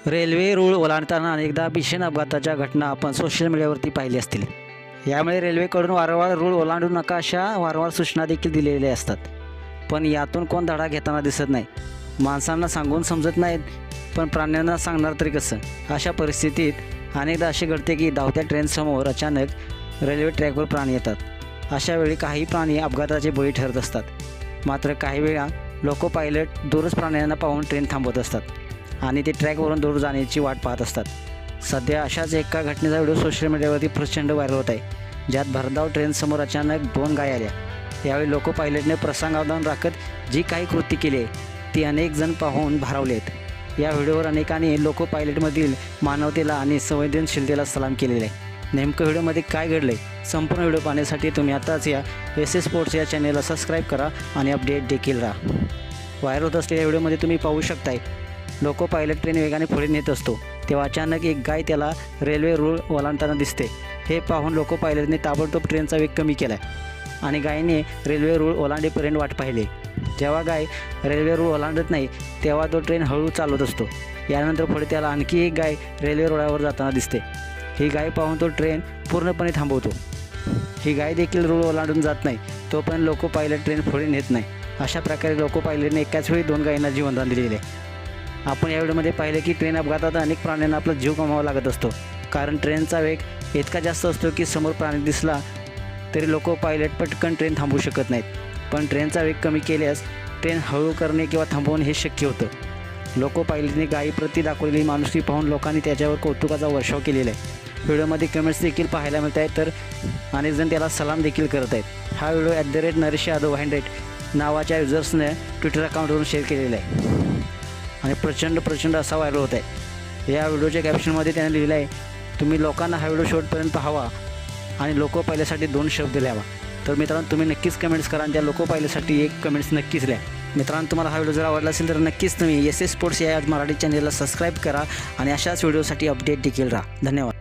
Railway रूळ ओलांडताना अनेकदा भीषण अपघाताच्या घटना आपण सोशल मीडियावरती पाहिली असतील. यामुळे रेल्वेकडून वारंवार रूळ ओलांडू नका अशा वारंवार सूचना देखील दिलेल्या असतात. पण यातून कोण धडा घेताना दिसत नाही. माणसांना सांगून समजत नाहीत, पण प्राण्यांना सांगणार तरी कसं? अशा परिस्थितीत अनेकदा असे घडते की धावत्या ट्रेनसमोर अचानक रेल्वे ट्रॅकवर प्राणी येतात. अशा वेळी काही प्राणी अपघाताचे बळी ठरत असतात. मात्र काही वेळा लोको पायलट दूरच प्राण्यांना पाहून ट्रेन थांबवत असतात आणि ते ट्रॅकवरून दूर जाण्याची वाट पाहत असतात. सध्या अशाच एका घटनेचा व्हिडिओ सोशल मीडियावरती प्रचंड व्हायरल होत आहे, ज्यात भरधाव ट्रेनसमोर अचानक 2 गायी आल्या. यावेळी लोको पायलटने प्रसंगावधान राखत जी काही कृती केली आहे ती अनेक जण पाहून भारावले आहेत. या व्हिडिओवर अनेकांनी लोको पायलटमधील मानवतेला आणि संवेदनशीलतेला सलाम केलेला आहे. नेमकं व्हिडिओमध्ये काय घडलं आहे, संपूर्ण व्हिडिओ पाहण्यासाठी तुम्ही आताच या एस स्पोर्ट्स या चॅनेलला सबस्क्राईब करा आणि अपडेट देखील राहा. व्हायरल होत असलेल्या व्हिडिओमध्ये तुम्ही पाहू शकताय, लोको पायलट ट्रेन वेगाने पुढे नेत असतो तेव्हा अचानक एक गाय त्याला रेल्वे रूळ ओलांडताना दिसते. हे पाहून लोको पायलटने ताबडतोब ट्रेनचा वेग कमी केला आणि गायीने रेल्वे रूळ ओलांडेपर्यंत वाट पाहिली. जेव्हा गाय रेल्वे रूळ ओलांडत नाही तेव्हा तो ट्रेन हळू चालवत असतो. यानंतर पुढे त्याला आणखी एक गाय रेल्वे रुळावर जाताना दिसते. ही गाय पाहून तो ट्रेन पूर्णपणे थांबवतो. ही गाय देखील रूळ ओलांडून जात नाही, तोपर्यंत लोको पायलट ट्रेन पुढे नेत नाही. अशा प्रकारे लोको पायलटने एकाच वेळी 2 गायींना जीवनदान दिलेले आहे. आपण या व्हिडिओमध्ये पाहिले की ट्रेन अपघातात अनेक प्राण्यांना आपला जीव गमवावा लागत असतो, कारण ट्रेनचा वेग इतका जास्त असतो की समोर प्राणी दिसला तरी लोको पायलट पटकन ट्रेन थांबवू शकत नाहीत. पण ट्रेनचा वेग कमी केल्यास ट्रेन हळू करणे किंवा थांबवणे हे शक्य होतं. लोको पायलटने गायीप्रती दाखवलेली माणुसकी पाहून लोकांनी त्याच्यावर कौतुकाचा वर्षाव केलेला आहे. व्हिडिओमध्ये कमेंट्स देखील पाहायला मिळत आहेत, तर अनेक जण त्याला सलाम देखील करत आहेत. हा व्हिडिओ @नरेश यादव 100 नावाच्या युजर्सने ट्विटर अकाउंटवरून शेअर केलेला आहे आणि प्रचंड असा व्हायरल होत आहे. या व्हिडिओच्या कॅप्शनमध्ये त्याने लिहिलं आहे, तुम्ही लोकांना हा व्हिडिओ शेवटपर्यंत पाहावा आणि लोको पायलटसाठी 2 शब्द लिहावा. तर मित्रांनो, तुम्ही नक्कीच कमेंट्स करा आणि त्या लोको पायलटसाठी 1 कमेंट्स नक्कीच लिहा. मित्रांनो, तुम्हाला हा व्हिडिओ जर आवडला असेल तर नक्कीच तुम्ही एस स्पोर्ट्स या मराठी चॅनेलला सबस्क्राईब करा आणि अशाच व्हिडिओसाठी अपडेट देखील राहा. धन्यवाद.